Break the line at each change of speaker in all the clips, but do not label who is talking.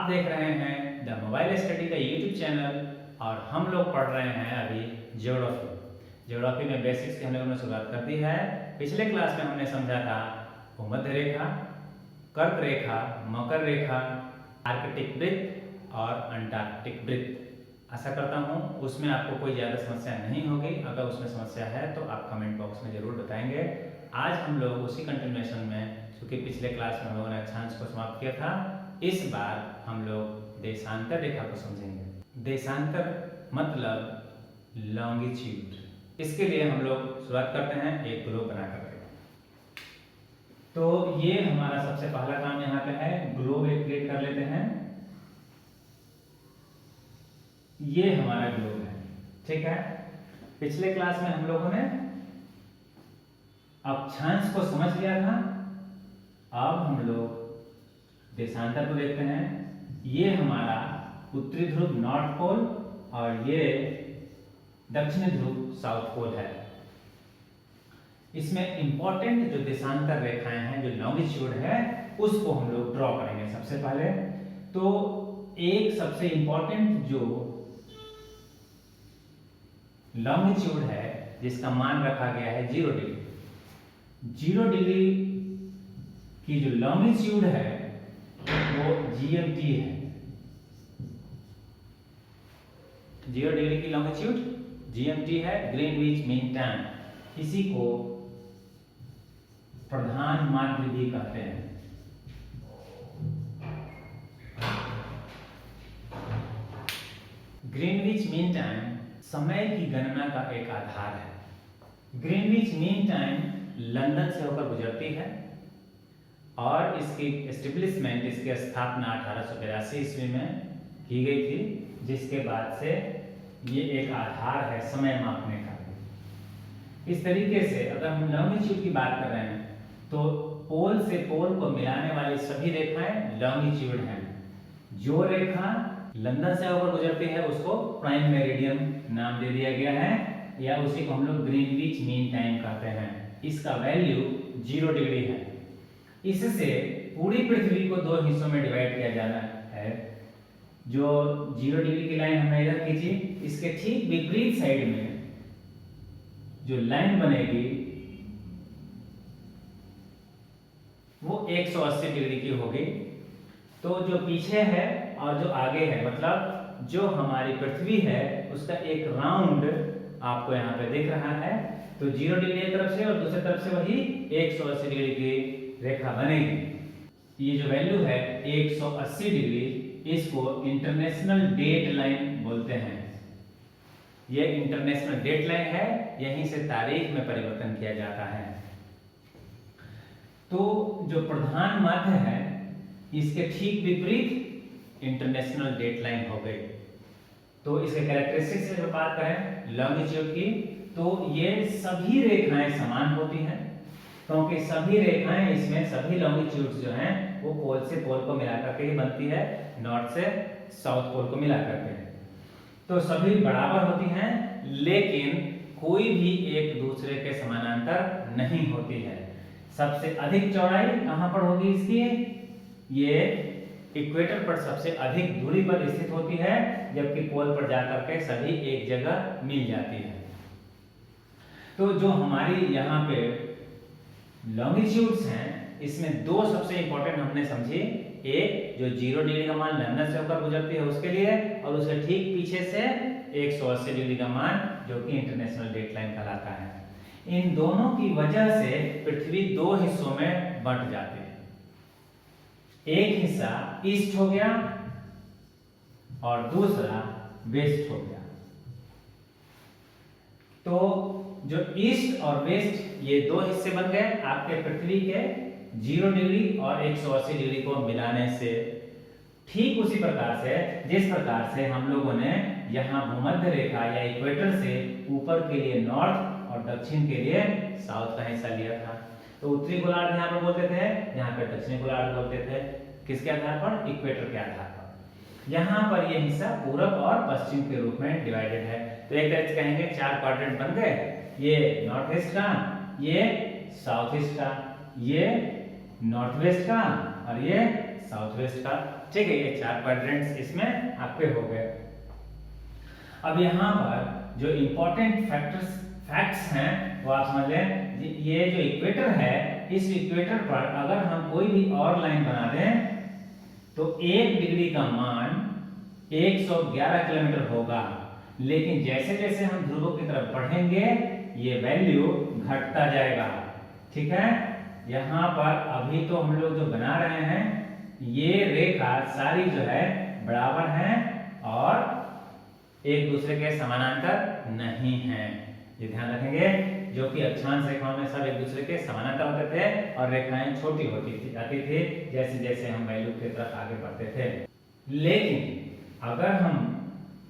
आप देख रहे हैं द मोबाइल स्टडी का यूट्यूब चैनल और हम लोग पढ़ रहे हैं अभी ज्योग्राफी में बेसिक्स की हम लोगों ने शुरुआत कर दी है। पिछले क्लास में हमने समझा था भूमध्य रेखा, कर्क रेखा, मकर रेखा, आर्कटिक वृत्त और अंटार्कटिक वृत्त। आशा करता हूँ उसमें आपको कोई ज़्यादा समस्या नहीं होगी। अगर उसमें समस्या है तो आप कमेंट बॉक्स में ज़रूर बताएंगे। आज हम लोग उसी कंटिन्यूएशन में, क्योंकि पिछले क्लास में हम लोगों ने अक्षांश को समाप्त किया था, इस बार हम लोग देशांतर रेखा को समझेंगे। देशांतर मतलब लॉन्गिट्यूड। इसके लिए हम लोग शुरुआत करते हैं एक ग्लोब बना करके। तो ये हमारा सबसे पहला काम यहाँ पे है, ग्लोब एक क्रिएट कर लेते हैं। ये हमारा ग्लोब है, ठीक है। पिछले क्लास में हम लोगों ने अक्षांश को समझ लिया था। अब हम लोग देशांतर को देखते हैं। ये हमारा उत्तरी ध्रुव नॉर्थ पोल और ये दक्षिणी ध्रुव साउथ पोल है। इसमें इंपॉर्टेंट जो देशांतर रेखाएं हैं, जो लॉन्गिट्यूड है, उसको हम लोग ड्रॉ करेंगे सबसे पहले। तो एक सबसे इंपॉर्टेंट जो लॉन्गिट्यूड है जिसका मान रखा गया है 0 डिग्री। 0 डिग्री की जो लॉन्गिट्यूड है वो GMT है। 0 डिग्री की लॉन्गिट्यूड GMT है, ग्रीनविच मीन टाइम। इसी को प्रधान माध्य भी कहते हैं। ग्रीनविच मीन टाइम समय की गणना का एक आधार है। ग्रीनविच मीन टाइम लंदन से होकर गुजरती है और इसकी एस्टेब्लिशमेंट, इसकी स्थापना 1882 ईस्वी में की गई थी, जिसके बाद से ये एक आधार है समय मापने का। इस तरीके से अगर हम लॉन्गिट्यूड की बात कर रहे हैं तो पोल से पोल को मिलाने वाली सभी रेखाएं लॉन्गिट्यूड हैं। जो रेखा लंदन से होकर गुजरती है उसको प्राइम मेरिडियन नाम दे दिया गया है, या उसी को हम लोग ग्रीनविच मीन टाइम कहते हैं। इसका वैल्यू 0 डिग्री है। इससे पूरी पृथ्वी को 2 हिस्सों में डिवाइड किया जाना है। जो 0 डिग्री की लाइन हमने इधर खींची, इसके ठीक विपरीत साइड में जो लाइन बनेगी वो 180 डिग्री की होगी। तो जो पीछे है और जो आगे है, मतलब जो हमारी पृथ्वी है, उसका एक राउंड आपको यहाँ पे दिख रहा है। तो 0 डिग्री एक तरफ से और दूसरी तरफ से वही 180 डिग्री की रेखा बनेगी। ये जो वैल्यू है 180 डिग्री, इसको इंटरनेशनल डेट लाइन बोलते हैं। ये इंटरनेशनल डेट लाइन है, यहीं से तारीख में परिवर्तन किया जाता है। तो जो प्रधान माध्य है, इसके ठीक विपरीत इंटरनेशनल डेट लाइन हो गई। तो इसके कैरेक्टरिस्टिक्स से बात करें लॉन्गिट्यूड की, तो ये सभी रेखाएं समान होती हैं, क्योंकि सभी रेखाएं इसमें, सभी लॉन्गिट्यूड्स जो हैं वो पोल से पोल को मिलाकर के ही बनती है, नॉर्थ से साउथ पोल को मिलाकर के। तो सभी बराबर होती हैं, लेकिन कोई भी एक दूसरे के समानांतर नहीं होती है। सबसे अधिक चौड़ाई कहां पर होगी इसकी? ये इक्वेटर पर सबसे अधिक दूरी पर स्थित होती है, जबकि पोल पर जाकर के सभी एक जगह मिल जाती है। तो जो हमारी यहाँ पे लॉन्गिट्यूड्स हैं, इसमें 2 सबसे इंपॉर्टेंट हमने समझी। एक जो 0 डिग्री का मान लंदन से होकर गुजरती है उसके लिए, और उसके ठीक पीछे से 180 डिग्री का मान जो कि इंटरनेशनल डेट लाइन कहलाता है। इन दोनों की वजह से पृथ्वी 2 हिस्सों में बंट जाती है। एक हिस्सा ईस्ट हो गया और दूसरा वेस्ट हो गया। तो जो ईस्ट और वेस्ट, ये 2 हिस्से बन गए आपके पृथ्वी के 0 डिग्री और 180 डिग्री को मिलाने से। ठीक उसी प्रकार से जिस प्रकार से हम लोगों ने यहाँ भूमध्य रेखा या इक्वेटर से ऊपर के लिए नॉर्थ और दक्षिण के लिए साउथ का हिस्सा लिया था। तो उत्तरी गोलार्ध यहाँ पर बोलते थे, यहाँ पे दक्षिणी गोलार्ध बोलते थे। किसके आधार पर? इक्वेटर के आधार पर। यहाँ पर यह हिस्सा पूरब और पश्चिम के रूप में डिवाइडेड है। तो एक तरह से कहेंगे 4 क्वाड्रेंट बन गए। ये नॉर्थ ईस्ट का, ये साउथ ईस्ट का, ये नॉर्थ वेस्ट का और ये साउथ वेस्ट का। ठीक है, ये 4 क्वाड्रेंट्स इसमें आपके हो गए। अब यहाँ पर जो इम्पोर्टेंट फैक्ट्स हैं वो आप समझ लें। ये जो इक्वेटर है, इस इक्वेटर पर अगर हम कोई भी और लाइन बना दें तो 1 डिग्री का मान 111 किलोमीटर होगा, लेकिन जैसे जैसे हम ध्रुवों की तरफ बढ़ेंगे ये वैल्यू घटता जाएगा। ठीक है, यहाँ पर अभी तो हम लोग जो बना रहे हैं ये रेखा सारी जो है बराबर है और एक दूसरे के समानांतर नहीं है, ये ध्यान रखेंगे। जो कि अक्षांश रेखाओं में सब एक दूसरे के समानांतर होते थे और रेखाएं छोटी होती जाती थी जैसे जैसे हम वैल्यू की तरफ आगे बढ़ते थे। लेकिन अगर हम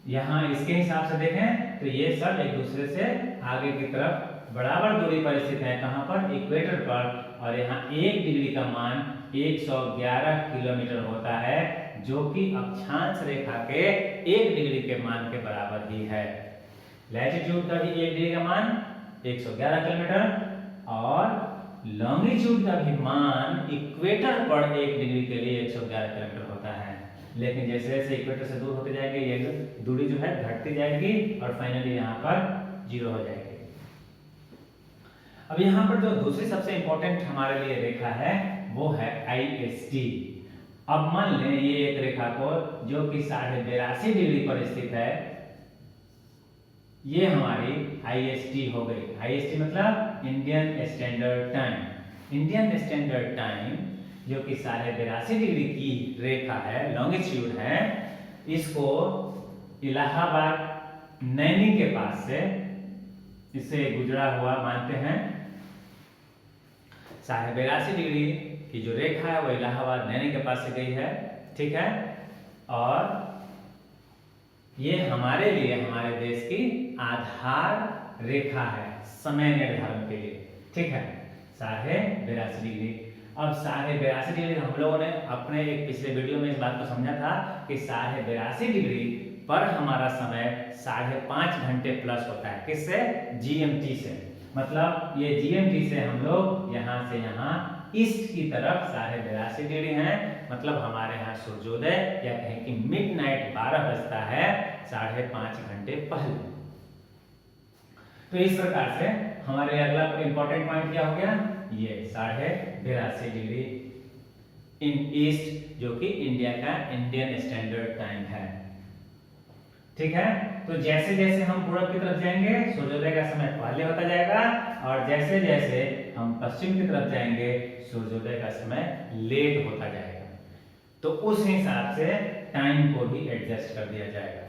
यहाँ इसके हिसाब से देखें तो ये सब एक दूसरे से आगे की तरफ बराबर दूरी पर स्थित है। कहाँ पर? इक्वेटर पर। और यहाँ 1 डिग्री का मान 111 किलोमीटर होता है, जो कि अक्षांश रेखा के 1 डिग्री के मान के बराबर ही है। लैटिट्यूड का भी 1 डिग्री का मान 111 किलोमीटर और लॉन्गिट्यूड का भी मान इक्वेटर पर 1 डिग्री के लिए 111 किलोमीटर होता है। लेकिन जैसे जैसे इक्वेटर से दूर होते जाएंगे ये दूरी जो है घटती जाएगी और फाइनली यहाँ पर 0 हो जाएगी। अब यहाँ पर जो दूसरी सबसे इंपॉर्टेंट हमारे लिए रेखा है वो है IST। अब मान लें ये एक रेखा को जो कि 82.5 डिग्री पर स्थित है, ये हमारी IST हो गई। IST मतलब Indian standard time. Indian standard time जो कि 82.5 डिग्री की रेखा है, लॉन्गिट्यूड है, इसको इलाहाबाद नैनी के पास से इसे गुजरा हुआ मानते हैं। 82.5 डिग्री की जो रेखा है वो इलाहाबाद नैनी के पास से गई है। ठीक है, और ये हमारे लिए हमारे देश की आधार रेखा है समय निर्धारण के लिए। ठीक है, 82.5 डिग्री। अब 82.5 डिग्री हम लोगों ने अपने एक पिछले वीडियो में इस बात को समझा था कि 82.5 डिग्री पर हमारा समय 5.5 घंटे प्लस होता है। किससे? GMT से। मतलब ये GMT से हम लोग यहाँ से यहाँ ईस्ट की तरफ 82.5 डिग्री है। मतलब हमारे यहाँ सूर्योदय या कहें कि मिडनाइट 12 बजता है 5.5 घंटे पहले। तो इस प्रकार से हमारे अगला इंपॉर्टेंट पॉइंट क्या हो गया? ये 82.5 डिग्री इन ईस्ट, जो कि इंडिया का इंडियन स्टैंडर्ड टाइम है। ठीक है, तो जैसे जैसे हम पूरब की तरफ जाएंगे सूर्योदय का समय पहले होता जाएगा और जैसे जैसे हम पश्चिम की तरफ जाएंगे सूर्योदय का समय लेट होता जाएगा। तो उस हिसाब से टाइम को भी एडजस्ट कर दिया जाएगा।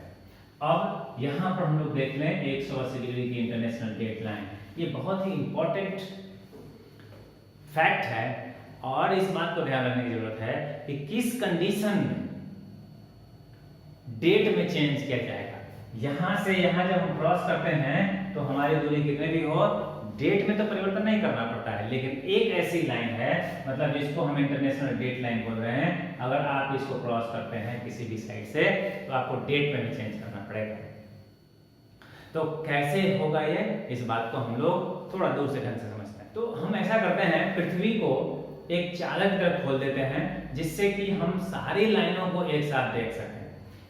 अब यहाँ पर हम लोग देख लें 180 डिग्री की इंटरनेशनल डेट लाइन। ये बहुत ही इंपॉर्टेंट फैक्ट है और इस बात को ध्यान रखने की जरूरत है कि किस कंडीशन में डेट में चेंज किया जाएगा। यहां से यहां जब हम क्रॉस करते हैं तो हमारी दूरी कितने भी हो, डेट में तो परिवर्तन नहीं करना पड़ता है। लेकिन एक ऐसी लाइन है, मतलब जिसको हम इंटरनेशनल डेट लाइन बोल रहे हैं, अगर आप इसको क्रॉस करते हैं किसी भी साइड से तो आपको डेट में भी चेंज करना पड़ेगा। तो कैसे होगा ये, इस बात को हम लोग थोड़ा दूर से ढंग से समझते हैं। तो हम ऐसा करते हैं, पृथ्वी को एक चालक की तरफ खोल देते हैं जिससे कि हम सारी लाइनों को एक साथ देख सकें।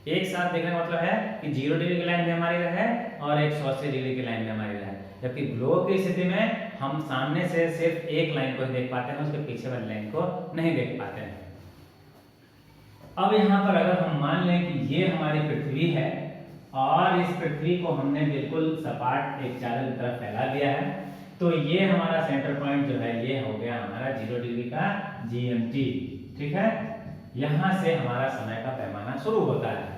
एक साथ देखने का मतलब है कि 0 डिग्री की लाइन भी हमारी रहे और 180 डिग्री की लाइन भी हमारी रहे। जबकि ग्लोब की स्थिति में हम सामने से सिर्फ एक लाइन को ही देख पाते हैं, उसके पीछे वाली लाइन को नहीं देख पाते हैं। अब यहाँ पर अगर हम मान लें कि ये हमारी पृथ्वी है और इस पृथ्वी को हमने बिल्कुल सपाट एक चालक की तरफ फैला दिया है, तो ये हमारा सेंटर पॉइंट जो है ये हो गया हमारा 0 डिग्री का GMT। ठीक है, यहाँ से हमारा समय का पैमाना शुरू होता है।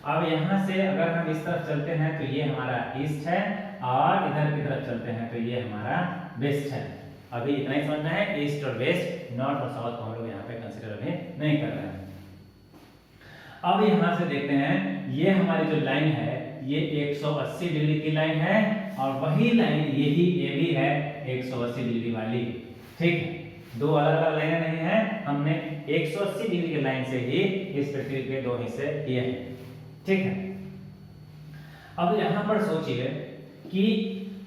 अब यहाँ से अगर हम इस तरफ चलते हैं तो ये हमारा ईस्ट है और इधर की तरफ चलते हैं तो ये हमारा वेस्ट है। अभी इतना ही समझना है, ईस्ट और वेस्ट, नॉर्थ और साउथ को हम लोग यहाँ पे कंसीडर अभी नहीं कर रहे हैं। अब यहाँ से देखते हैं, ये हमारी जो लाइन है ये 180 डिग्री की लाइन है और वही लाइन यही ये भी है 180 डिग्री वाली। ठीक है, दो अलग अलग लाइनें नहीं है, हमने 180 डिग्री की लाइन से ही इस पृथ्वी के दो हिस्से किए हैं। ठीक है, अब यहाँ पर सोचिए कि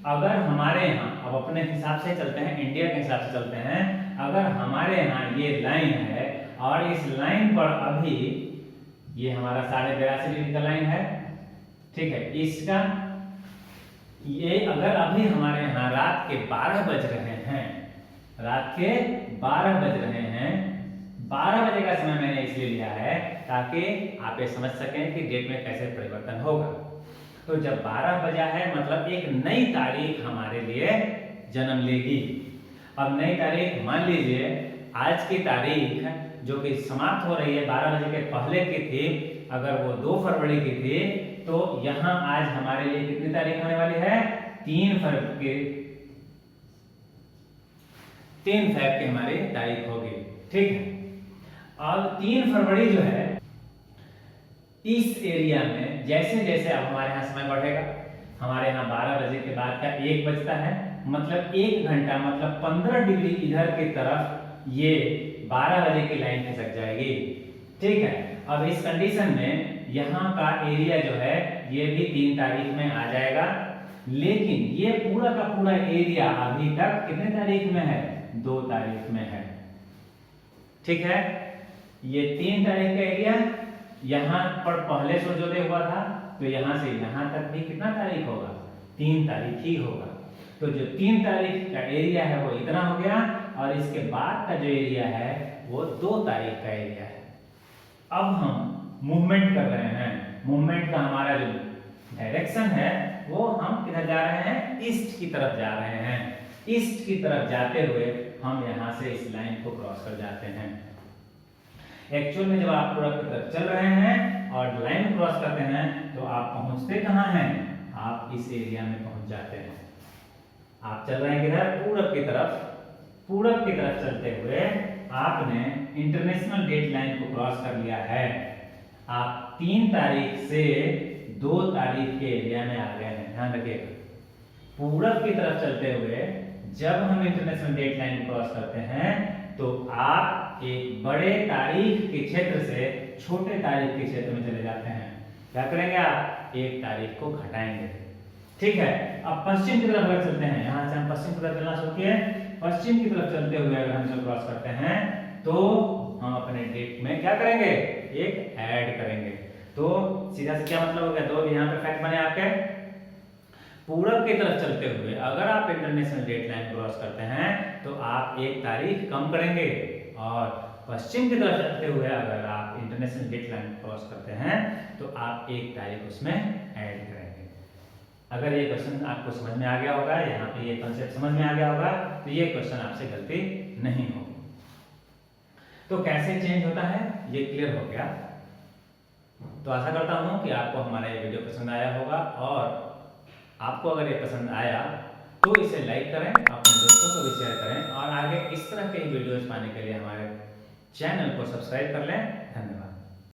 अगर हमारे यहाँ, अब अपने हिसाब से चलते हैं, इंडिया के हिसाब से चलते हैं, अगर हमारे यहाँ ये लाइन है और इस लाइन पर अभी ये हमारा 82.5 डिग्री का लाइन है, ठीक है। इसका ये अगर अभी हमारे यहाँ रात के 12 बज रहे हैं, रात के 12 बज रहे हैं, 12 बजे का समय मैंने इसलिए लिया है ताकि आप ये समझ सकें कि डेट में कैसे परिवर्तन होगा। तो जब 12 बजा है मतलब एक नई तारीख हमारे लिए जन्म लेगी। अब नई तारीख मान लीजिए आज की तारीख जो कि समाप्त हो रही है 12 बजे के पहले की थी, अगर वो 2 फरवरी की थी, तो यहाँ आज हमारे लिए कितनी तारीख होने वाली है? 3 फरवरी की हमारी तारीख होगी, ठीक है। अब 3 फरवरी जो है इस एरिया में जैसे जैसे अब हमारे यहाँ समय बढ़ेगा, हमारे यहाँ 12 बजे के बाद का 1 बजता है, मतलब 1 घंटा मतलब 15 डिग्री इधर की तरफ ये 12 बजे की लाइन खिसक जाएगी, ठीक है। अब इस कंडीशन में यहाँ का एरिया जो है ये भी 3 तारीख में आ जाएगा, लेकिन ये पूरा का पूरा एरिया अभी तक कितने तारीख में है? 2 तारीख में है, ठीक है। ये 3 तारीख का एरिया यहाँ पर पहले सूर्योदय हुआ था, तो यहाँ से यहाँ तक भी कितना तारीख होगा? 3 तारीख ही होगा। तो जो 3 तारीख का एरिया है वो इतना हो गया, और इसके बाद का जो एरिया है वो 2 तारीख का एरिया है। अब हम मूवमेंट कर रहे हैं, मूवमेंट का हमारा जो डायरेक्शन है वो हम किधर जा रहे हैं? ईस्ट की तरफ जा रहे हैं। ईस्ट की तरफ जाते हुए हम यहाँ से इस लाइन को क्रॉस कर जाते हैं। एक्चुअल में जब आप पूरब की तरफ चल रहे हैं और लाइन क्रॉस करते हैं तो आप पहुंचते कहाँ हैं? आप इस एरिया में पहुंच जाते हैं। आप चल रहे हैं किधर? पूरब की तरफ। पूरब की तरफ चलते हुए आपने इंटरनेशनल डेट लाइन को क्रॉस कर लिया है। आप 3 तारीख से 2 तारीख के एरिया में आ गए हैं, ध्यान रखिएगा। पूरब की तरफ चलते हुए जब हम इंटरनेशनल डेट लाइन क्रॉस करते हैं तो आप एक बड़े तारीख के क्षेत्र से छोटे तारीख के क्षेत्र में चले जाते हैं। क्या करेंगे? आप 1 तारीख को घटाएंगे, ठीक है। अब पश्चिम की तरफ अगर चलते हैं, यहाँ से हम पश्चिम की तरफ चलना शुरू किए, पश्चिम की तरफ चलते हुए अगर हम इसे क्रॉस करते हैं तो हम अपने डेट में क्या करेंगे? एक ऐड करेंगे। तो सीधा से क्या मतलब हो गया? 2 यहाँ पे फैक्ट बने आपके। पूरब की तरफ चलते हुए अगर आप इंटरनेशनल डेट लाइन क्रॉस करते हैं तो आप 1 तारीख कम करेंगे, और पश्चिम की तरफ चलते हुए अगर आप इंटरनेशनल डेट लाइन क्रॉस करते हैं तो आप 1 तारीख उसमें ऐड करेंगे। अगर ये क्वेश्चन आपको समझ में आ गया होगा, यहाँ पे ये कॉन्सेप्ट समझ में आ गया होगा, तो ये क्वेश्चन आपसे गलती नहीं होगी। तो कैसे चेंज होता है ये क्लियर हो गया। तो आशा करता हूँ कि आपको हमारा ये वीडियो पसंद आया होगा, और आपको अगर ये पसंद आया तो इसे लाइक करें, अपने दोस्तों को भी शेयर करें, और आगे इस तरह के वीडियोस पाने के लिए हमारे चैनल को सब्सक्राइब कर लें। धन्यवाद।